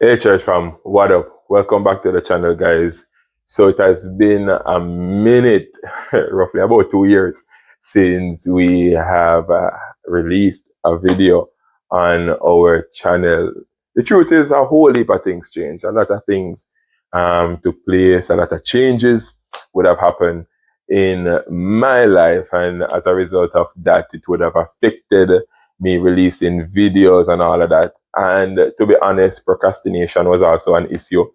Hey church fam, what up? Welcome back to the channel, guys. So it has been a minute, roughly about 2 years, since we have released a video on our channel. The truth is, a whole heap of things changed. A lot of things took place. A lot of changes would have happened in my life, and as a result of that, it would have affected me releasing videos and all of that. And to be honest, procrastination was also an issue.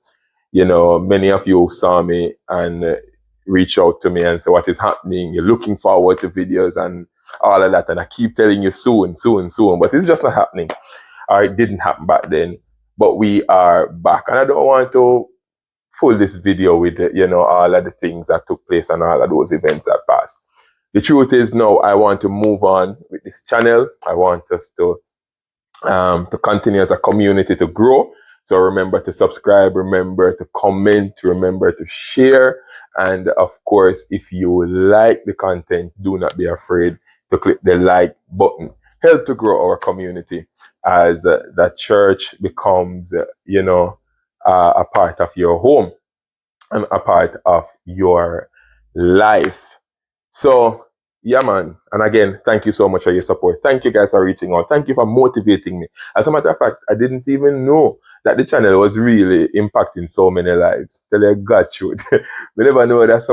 You know, many of you saw me and reach out to me and say, what is happening? You're looking forward to videos and all of that. And I keep telling you soon, soon, soon, but it's just not happening. Or it didn't happen back then, but we are back. And I don't want to full this video with, all of the things that took place and all of those events that passed. The truth is now I want to move on with this channel. I want us to continue as a community to grow. So remember to subscribe, remember to comment, remember to share. And of course, if you like the content, do not be afraid to click the like button. Help to grow our community as the church becomes, a part of your home and a part of your life. So, yeah, man. And again, thank you so much for your support. Thank you guys for reaching out. Thank you for motivating me. As a matter of fact, I didn't even know that the channel was really impacting so many lives. Tell you God truth. We never know that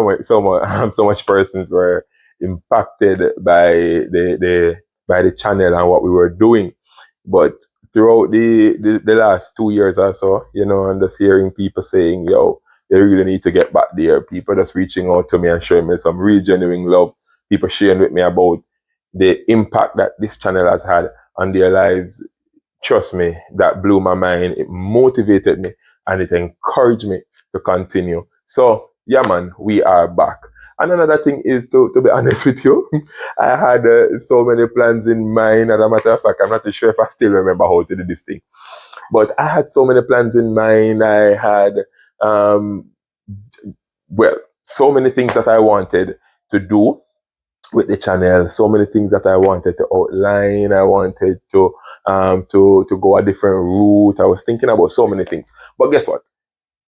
so much persons were impacted by the channel and what we were doing. But throughout the last 2 years or so, and just hearing people saying, yo, they really need to get back there. People just reaching out to me and showing me some real genuine love. People sharing with me about the impact that this channel has had on their lives. Trust me, that blew my mind. It motivated me and it encouraged me to continue. So, yeah, man, we are back. And another thing is, to be honest with you, I had so many plans in mind. As a matter of fact, I'm not too sure if I still remember how to do this thing. But I had so many plans in mind. I had, so many things that I wanted to do with the channel, so many things that I wanted to outline. I wanted to go a different route. I was thinking about so many things. But guess what?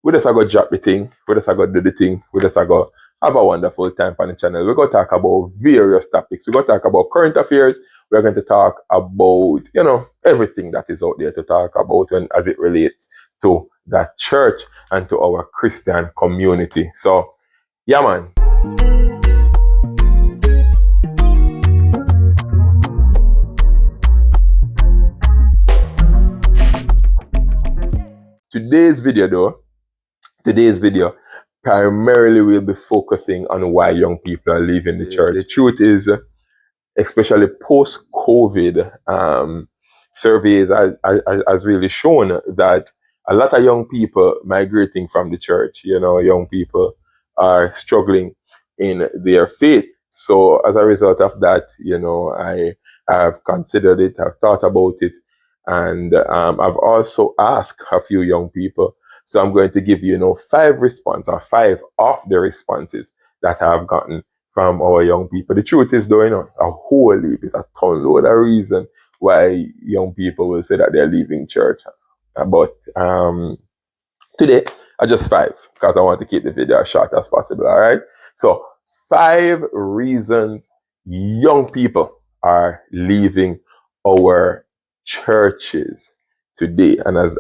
We just go drop the thing. We just go do the thing. We just go have a wonderful time on the channel. We're going to talk about various topics. We're going to talk about current affairs. We're going to talk about, everything that is out there to talk about as it relates to that church and to our Christian community. So, yeah, man. Today's video primarily will be focusing on why young people are leaving the church. The truth is, especially post-COVID, surveys has really shown that a lot of young people migrating from the church. Young people are struggling in their faith. So as a result of that, I have considered it, I've thought about it, and I've also asked a few young people. So I'm going to give you, 5 of the responses that I've gotten from our young people. The truth is, though, a whole heap, a ton load of reason why young people will say that they're leaving church. But today, I just 5, because I want to keep the video as short as possible, all right? So 5 reasons young people are leaving our churches today. And as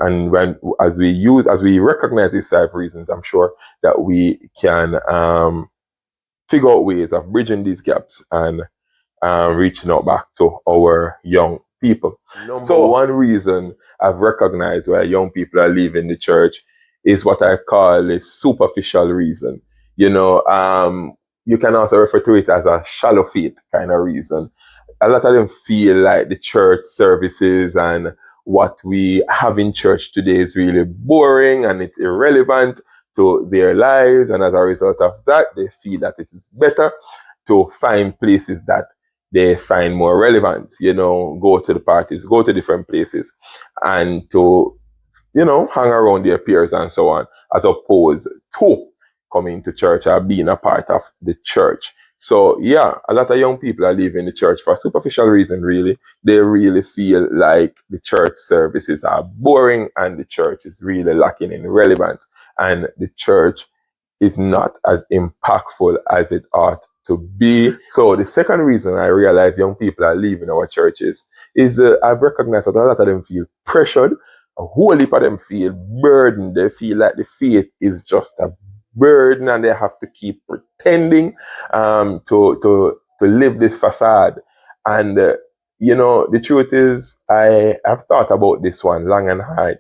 we recognize these 5 reasons, I'm sure that we can figure out ways of bridging these gaps and reaching out back to our young people. So one reason I've recognized why young people are leaving the church is what I call a superficial reason. You can also refer to it as a shallow faith kind of reason. A lot of them feel like the church services and what we have in church today is really boring and it's irrelevant to their lives. And as a result of that, they feel that it is better to find places that they find more relevant, go to the parties, go to different places and to, hang around their peers and so on, as opposed to coming to church or being a part of the church. So yeah, a lot of young people are leaving the church for a superficial reason, really. They really feel like the church services are boring and the church is really lacking in relevance, and the church is not as impactful as it ought to be. So the second reason I realize young people are leaving our churches is I've recognized that a lot of them feel pressured. A whole heap of them feel burdened. They feel like the faith is just a burden and they have to keep pretending to live this facade. And the truth is, I have thought about this one long and hard.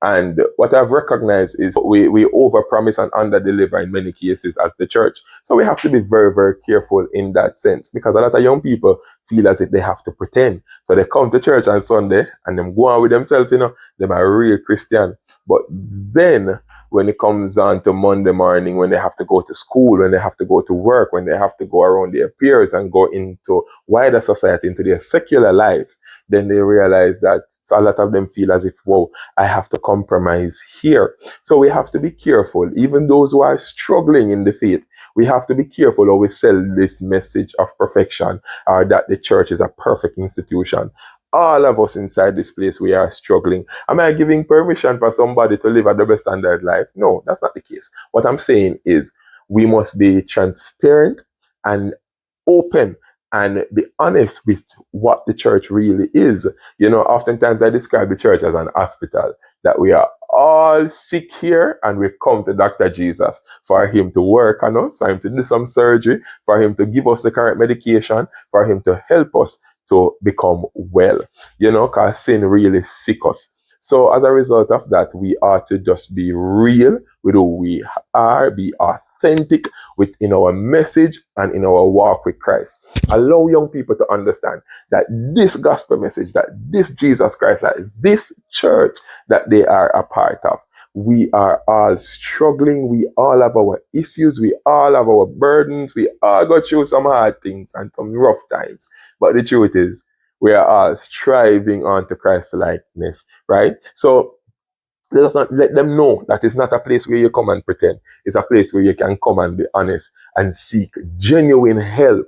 And what I've recognized is we overpromise and underdeliver in many cases as the church. So we have to be very, very careful in that sense, because a lot of young people feel as if they have to pretend. So they come to church on Sunday and them go on with themselves, them are real Christian. But then when it comes on to Monday morning, when they have to go to school, when they have to go to work, when they have to go around their peers and go into wider society, into their secular life, then they realize that a lot of them feel as if, whoa, I have to compromise here. So we have to be careful. Even those who are struggling in the faith, we have to be careful how we sell this message of perfection, or that the church is a perfect institution. All of us inside this place, we are struggling. Am I giving permission for somebody to live a double standard life? No, that's not the case. What I'm saying is we must be transparent and open and be honest with what the church really is. Oftentimes I describe the church as an hospital, that we are all sick here and we come to Dr. Jesus for him to work on us, for him to do some surgery, for him to give us the correct medication, for him to help us to become well, because sin really sick us. So as a result of that, we ought to just be real with who we are, be authentic within our message and in our walk with Christ. Allow young people to understand that this gospel message, that this Jesus Christ, that this church that they are a part of, we are all struggling. We all have our issues. We all have our burdens. We all go through some hard things and some rough times. But the truth is, we are all striving onto Christ's likeness, right? So let us not let them know that it's not a place where you come and pretend. It's a place where you can come and be honest and seek genuine help,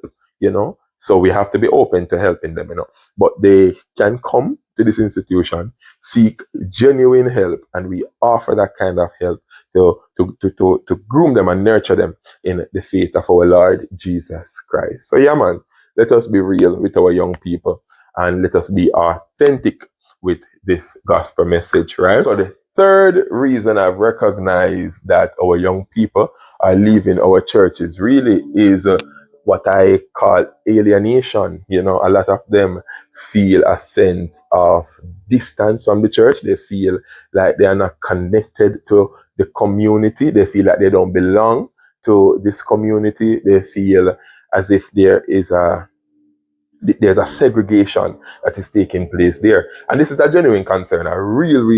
So we have to be open to helping them, But they can come to this institution, seek genuine help, and we offer that kind of help to groom them and nurture them in the faith of our Lord Jesus Christ. So yeah, man, let us be real with our young people and let us be authentic with this gospel message, right? So the third reason I've recognized that our young people are leaving our churches really is what I call alienation. A lot of them feel a sense of distance from the church. They feel like they are not connected to the community. They feel like they don't belong to this community. They feel as if there's a segregation that is taking place there. And this is a genuine concern, a real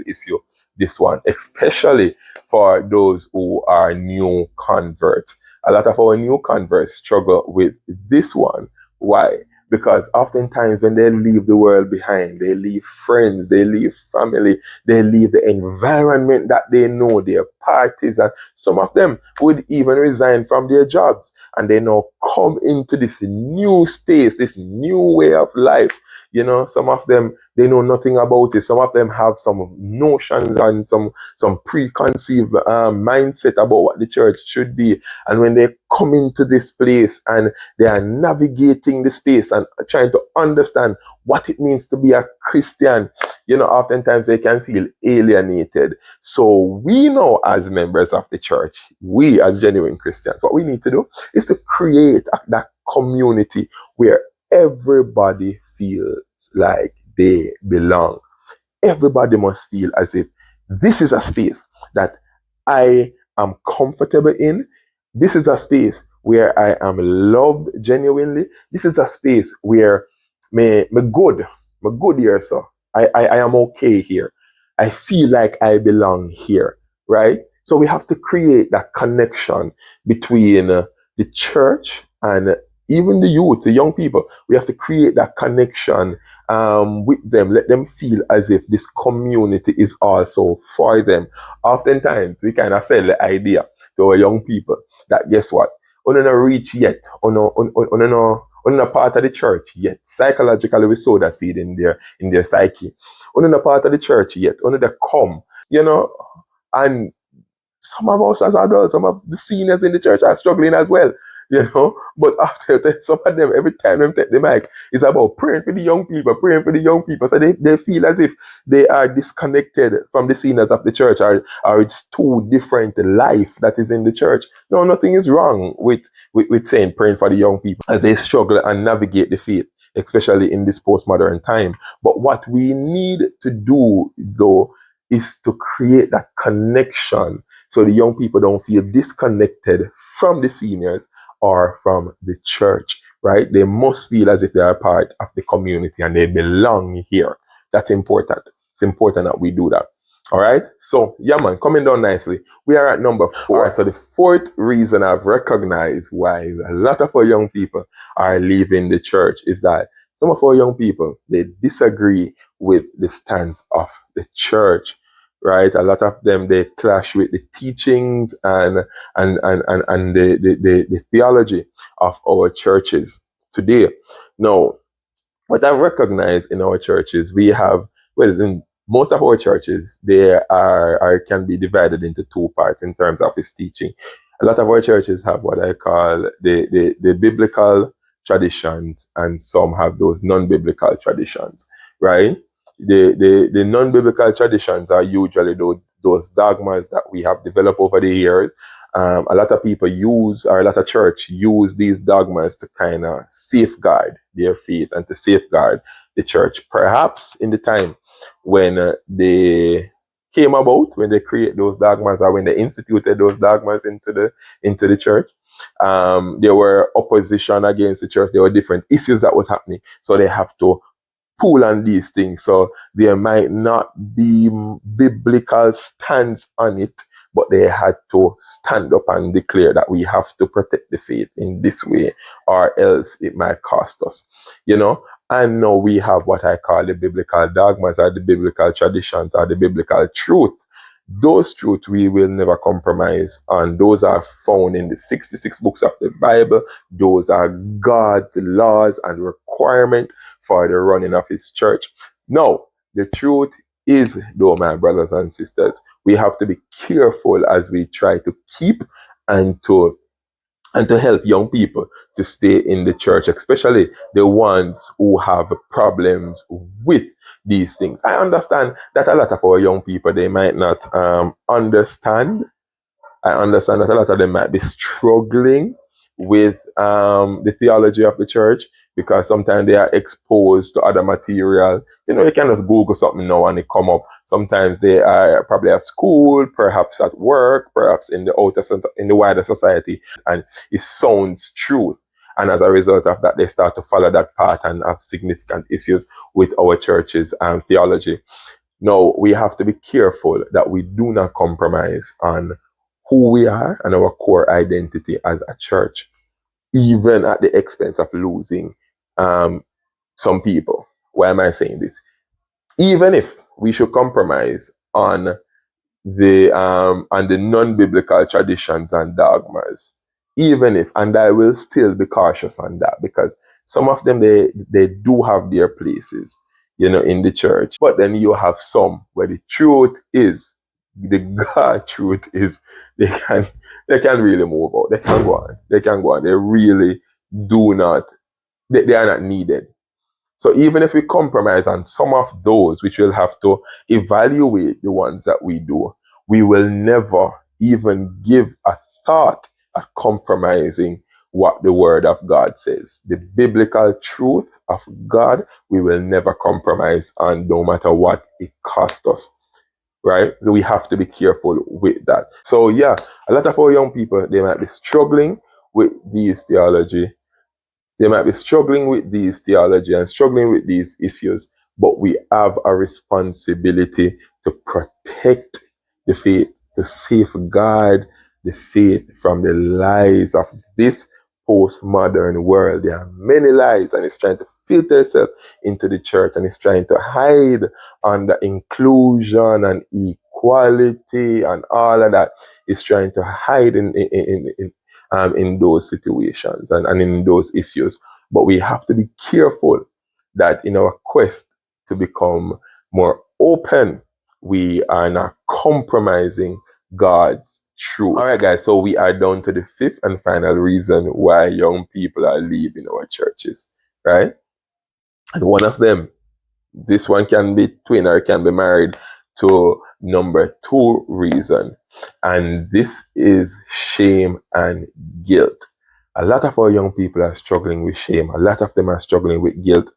issue, this one, especially for those who are new converts. A lot of our new converts struggle with this one. Why? Because oftentimes when they leave the world behind, they leave friends, they leave family, they leave the environment that they know, their parties, and some of them would even resign from their jobs, and they now come into this new space, this new way of life. Some of them, they know nothing about it. Some of them have some notions and some preconceived mindset about what the church should be. And when they come into this place and they are navigating the space and trying to understand what it means to be a Christian, oftentimes they can feel alienated. So we know, as members of the church, we as genuine Christians, what we need to do is to create that community where everybody feels like they belong. Everybody must feel as if this is a space that I am comfortable in. This is a space where I am loved genuinely. This is a space where me good here, so I am okay here. I feel like I belong here, right? So we have to create that connection between the church and even the youth, the young people. We have to create that connection with them. Let them feel as if this community is also for them. Oftentimes, we kind of sell the idea to our young people that guess what? On no reach yet, on a part of the church yet. Psychologically, we sow that seed in their psyche. On a part of the church yet, on the come, and some of us as adults, some of the seniors in the church are struggling as well. But after that, some of them, every time they take the mic, it's about praying for the young people, praying for the young people. So they feel as if they are disconnected from the seniors of the church, or it's two different life that is in the church. No, nothing is wrong with saying praying for the young people as they struggle and navigate the faith, especially in this postmodern time. But what we need to do, though, is to create that connection so the young people don't feel disconnected from the seniors or from the church, right? They must feel as if they are part of the community and they belong here. That's important. It's important that we do that. All right. So, yeah, man, coming down nicely. We are at number 4. All right, so the fourth reason I've recognized why a lot of our young people are leaving the church is that some of our young people, they disagree with the stance of the church. Right, a lot of them, they clash with the teachings and the theology of our churches today. Now, what I recognize in our churches, we have, in most of our churches, they are can be divided into two parts in terms of its teaching. A lot of our churches have what I call the biblical traditions, and some have those non-biblical traditions, right? The non-biblical traditions are usually those dogmas that we have developed over the years. A lot of people a lot of church use these dogmas to kind of safeguard their faith and to safeguard the church. Perhaps in the time when they came about, when they create those dogmas, or when they instituted those dogmas into the church, there were opposition against the church. There were different issues that was happening, so they have to pull on these things. So there might not be biblical stance on it, but they had to stand up and declare that we have to protect the faith in this way, or else it might cost us, And now we have what I call the biblical dogmas, or the biblical traditions, or the biblical truth. Those truths we will never compromise on. Those are found in the 66 books of the Bible. Those are God's laws and requirements for the running of his church. Now, the truth is, though, my brothers and sisters, we have to be careful as we try to keep and to help young people to stay in the church, especially the ones who have problems with these things. I understand that a lot of our young people, they might not understand. I understand that a lot of them might be struggling with the theology of the church, because sometimes they are exposed to other material. You can just Google something now and it come up. Sometimes they are probably at school, perhaps at work, perhaps in the wider society, and it sounds true. And as a result of that, they start to follow that path and have significant issues with our churches and theology. Now, we have to be careful that we do not compromise on who we are and our core identity as a church, even at the expense of losing some people. Why am I saying this? Even if we should compromise on the non-biblical traditions and dogmas, even if, and I will still be cautious on that, because some of them, they do have their places, in the church. But then you have some where the truth is, the God truth is, they can really move out. They can go on. They really do not. They are not needed. So even if we compromise on some of those, which we'll have to evaluate the ones that we do, we will never even give a thought at compromising what the word of God says. The biblical truth of God, we will never compromise on, no matter what it costs us. Right? So we have to be careful with that. So yeah, a lot of our young people, they might be struggling with these theology. They might be struggling with these theology and struggling with these issues, but we have a responsibility to protect the faith, to safeguard the faith from the lies of this postmodern world. There are many lies, and it's trying to filter itself into the church, and it's trying to hide under inclusion and equality and all of that. It's trying to hide in those situations and in those issues. But we have to be careful that in our quest to become more open, we are not compromising God's truth. All right, guys, so we are down to the fifth and final reason why young people are leaving our churches, right? And one of them, this one can be twin or can be married to number two reason. And this is shame and guilt. A lot of our young people are struggling with shame. A lot of them are struggling with guilt.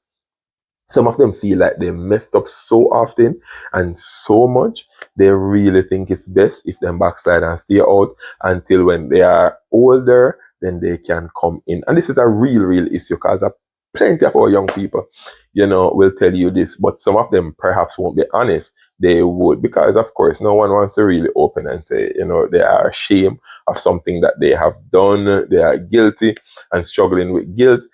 Some of them feel like they messed up so often and so much, they really think it's best if they backslide and stay out until when they are older, then they can come in. And this is a real issue because plenty of our young people, will tell you this, but some of them perhaps won't be honest. They would, because of course, no one wants to really open and say, they are ashamed of something that they have done. They are guilty and struggling with guilt.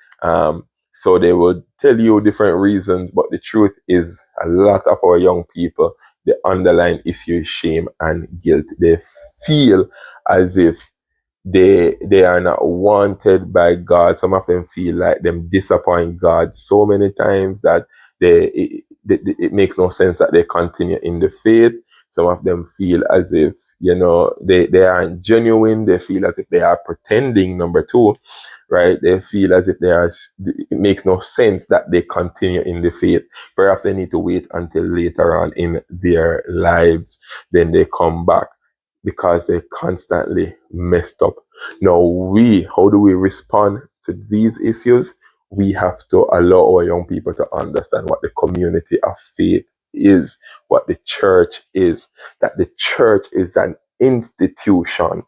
So they will tell you different reasons, but the truth is a lot of our young people, the underlying issue is shame and guilt. They feel as if they are not wanted by God. Some of them feel like them disappoint God so many times that it makes no sense that they continue in the faith. Some of them feel as if, they aren't genuine. They feel as if they are pretending, number two, right? They feel as if it makes no sense that they continue in the faith. Perhaps they need to wait until later on in their lives. Then they come back because they constantly messed up. Now how do we respond to these issues? We have to allow our young people to understand what the community of faith is, what the church is, that the church is an institution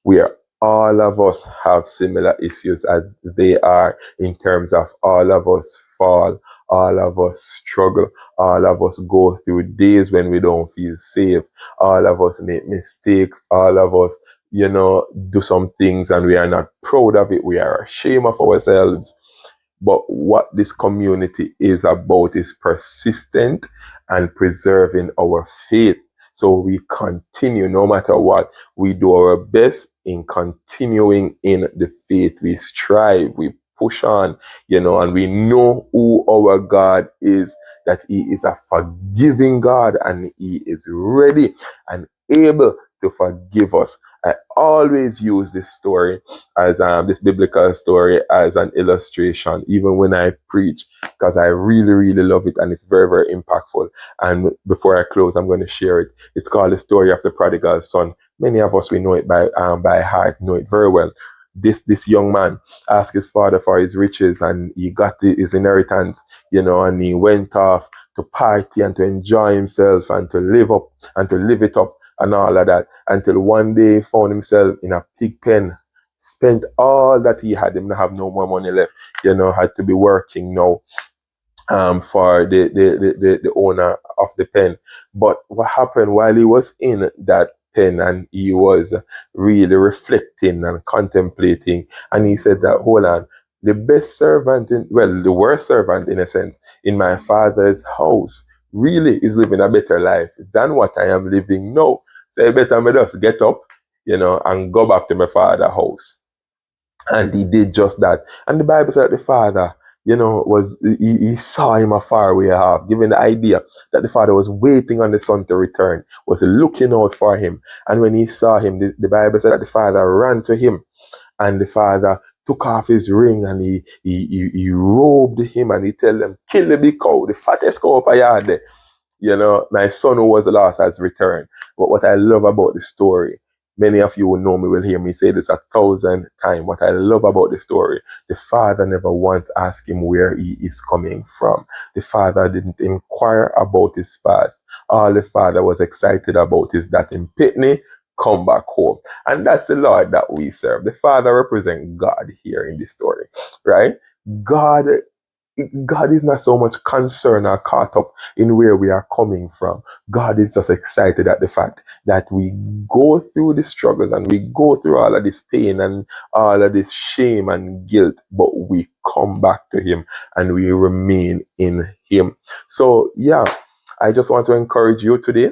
where all of us have similar issues as they are, in terms of all of us fall, all of us struggle, all of us go through days when we don't feel safe, all of us make mistakes, all of us, do some things and we are not proud of it, we are ashamed of ourselves. But what this community is about is persistent and preserving our faith. So we continue, no matter what, we do our best in continuing in the faith. We strive, we push on, and we know who our God is, that He is a forgiving God and He is ready and able to forgive us. I always use this story as this biblical story as an illustration, even when I preach, because I really love it and it's very impactful. And before I close, I'm going to share it. It's called the story of the prodigal son. Many of us, we know it by heart, know it very well. This young man asked his father for his riches and he got his inheritance, and he went off to party and to enjoy himself and to live it up and all of that, until one day he found himself in a pig pen, spent all that he had, him have no more money left, had to be working now for the owner of the pen. But what happened while he was in that pen and he was really reflecting and contemplating, and he said that, hold on, the worst servant in a sense in my father's house really is living a better life than what I am living now. So I better me just get up, and go back to my father's house. And he did just that. And the Bible said that the father, he saw him afar away off, giving the idea that the father was waiting on the son to return, was looking out for him. And when he saw him, the Bible said that the father ran to him, and the father took off his ring and he robed him, and he tell him, kill the big cow, the fattest cow up a yard there. My son who was lost has returned. But what I love about the story, many of you will know me, will hear me say this 1,000 times. What I love about the story, the father never once asked him where he is coming from. The father didn't inquire about his past. All the father was excited about is that in Pitney, come back home. And that's the Lord that we serve. The father represents God here in this story, right? God God is not so much concerned or caught up in where we are coming from. God is just excited at the fact that we go through the struggles and we go through all of this pain and all of this shame and guilt, but we come back to Him and we remain in Him. So yeah, I just want to encourage you today.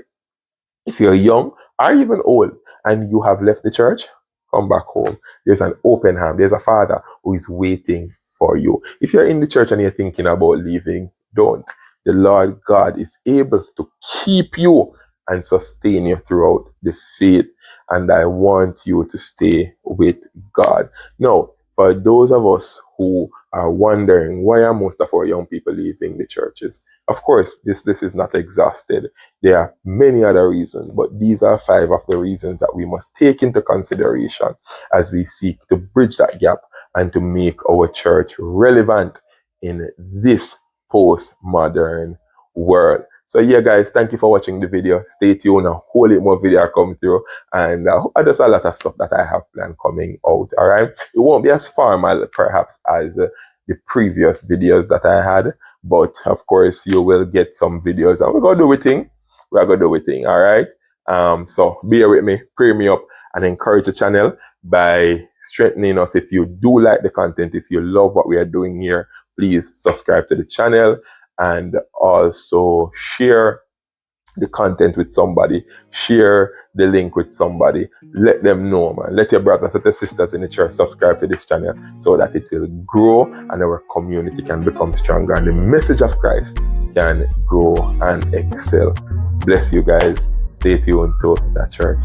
If you're young or even old and you have left the church, come back home. There's an open hand. There's a Father who is waiting for you. If you're in the church and you're thinking about leaving, don't. The Lord God is able to keep you and sustain you throughout the faith. And I want you to stay with God. Now, for those of us who are wondering why are most of our young people leaving the churches, of course, this is not exhausted. There are many other reasons, but these are 5 of the reasons that we must take into consideration as we seek to bridge that gap and to make our church relevant in this postmodern world. So yeah, guys, thank you for watching the video. Stay tuned. A whole lot more video come through, and there's a lot of stuff that I have planned coming out. All right, it won't be as formal perhaps as the previous videos that I had, but of course you will get some videos, and we're gonna do a thing. We're gonna do a thing. All right. So bear with me, pray me up, and encourage the channel by strengthening us. If you do like the content, if you love what we are doing here, please subscribe to the channel and also share the content with somebody, share the link with somebody, let them know, man. Let your brothers and sisters in the church subscribe to this channel so that it will grow and our community can become stronger and the message of Christ can grow and excel. Bless you guys. Stay tuned to that church.